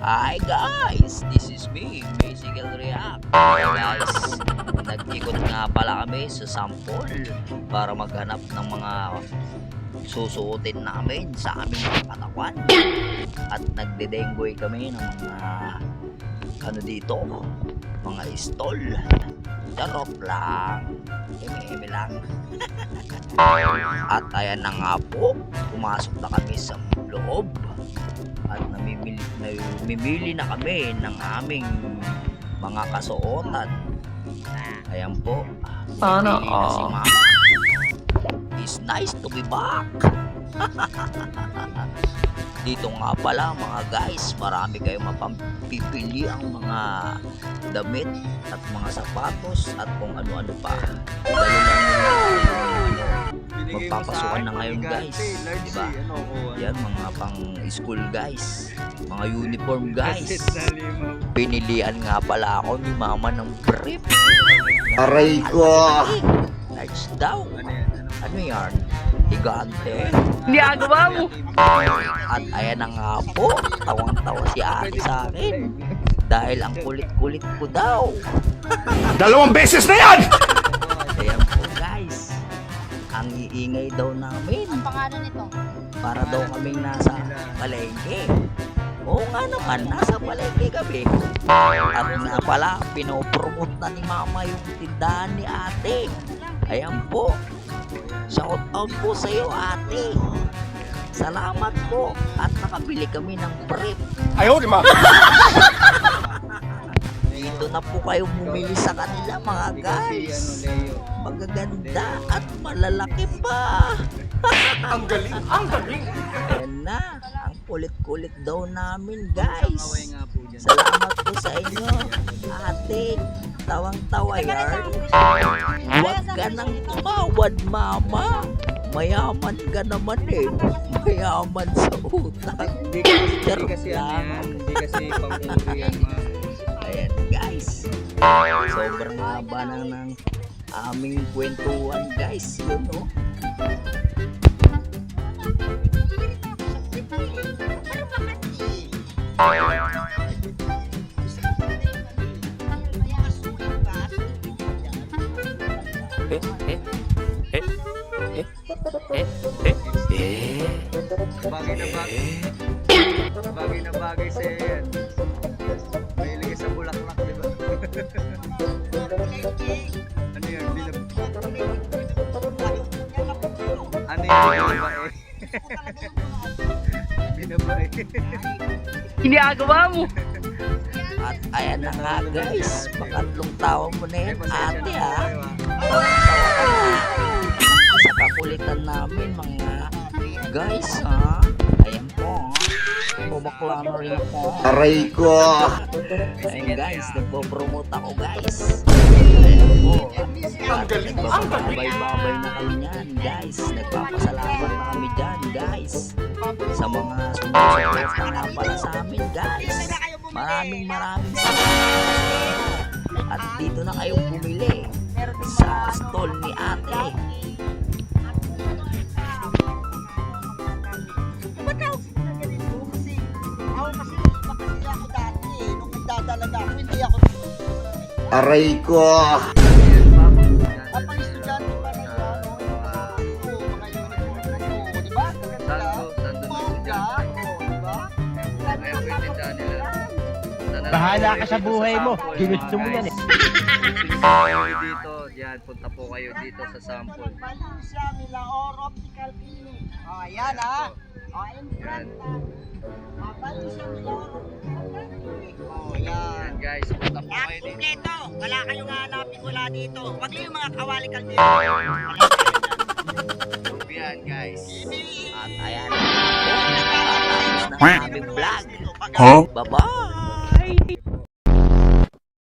Hi guys, this is me, Musical React. Hey guys, nag-ikot nga pala kami sa sample para maghanap ng mga susuotin namin sa aming mga katawan. At nagdedenggoy kami ng mga dito, mga stall. Charot lang, eme lang. At ayan na nga po, pumasok na kami sa loob. At namimili na kami ng aming mga kasuotan. Ayan po. Sana Namimili na si Mama. It's nice to be back. Dito nga pala mga guys, marami kayong mapapipili ang mga damit at mga sapatos at kung ano-ano pa. Lalo lang magpapasukan na ngayon guys, diba? Yan mga pang school guys, mga uniform guys. Pinilian nga pala ako ni Mama ng brief. Aray ko! Large daw. Ano yan? Higante. Ginagawa mo. At ayan na nga po, tawang-tawa si ate sa akin. Dahil ang kulit-kulit ko daw. 2 beses na yan! Ayan po guys, ang iingay daw namin. Ang pangalan nito? Para daw kaming nasa palengke. Oo nga naman, nasa palengke kami. At nga pala, pinopromote na ni Mama yung tindahan ni ate. Ayan po. Shout out po sa iyo ate. Salamat po. At nakabili kami ng brief. Ayaw, di ma! Dito na po kayo bumili sa kanila mga guys. Magaganda at malalaki pa. Ang galing! Ang galing! Ayan na. Ang kulit-kulit daw namin guys. Salamat po sa inyo ate. Tawang-tawa yan. Huwag ka nang tumawad Mama. Mayaman ka naman eh. Mayaman sa utang. Hindi kasi hindi kasi pang-uri yan, ma'am. Ayan guys, sobrang haba na ng aming kwentuhan guys, yun o. Bagay na bagay. Bagay na bagay sa yan. May ilagay sa bulaklak, di ba? Ano yan? Ano yan? Binabae. Ginagawa mo. At ayan na nga guys, pangatlong tawag mo na yan ate ha. Sa kakulitan namin mga guys ha. Ayan po. Bumakla na rin po. Aray ko! Ayan guys, nagpo-promote ako guys. Ayan po. Ang galing! Ang galing! Babay-babay na kami yan guys. Nagpapasalamat na kami dyan guys. Sa mga sumusunod na pala sa amin guys. Maraming salamat. At dito na kayo bumili sa stall ni ate. Aray ko! Bahala ka sa buhay mo. Ginusto mo yan eh. Dito, yan, punta po kayo dito sa sample. Valencia Milaor Optical Clinic. Oh, ayan ha. Oh, Yan. Valencia Milaor Optical Clinic. Oh, Yan ayan. guys, punta po Yan, kayo dito. kumpleto. Wala kayong hanapin wala dito. Wag lang yung mga kawali kalbiro. Yan guys. At ayan na po. Tapos na ang aming vlog. Bye-bye!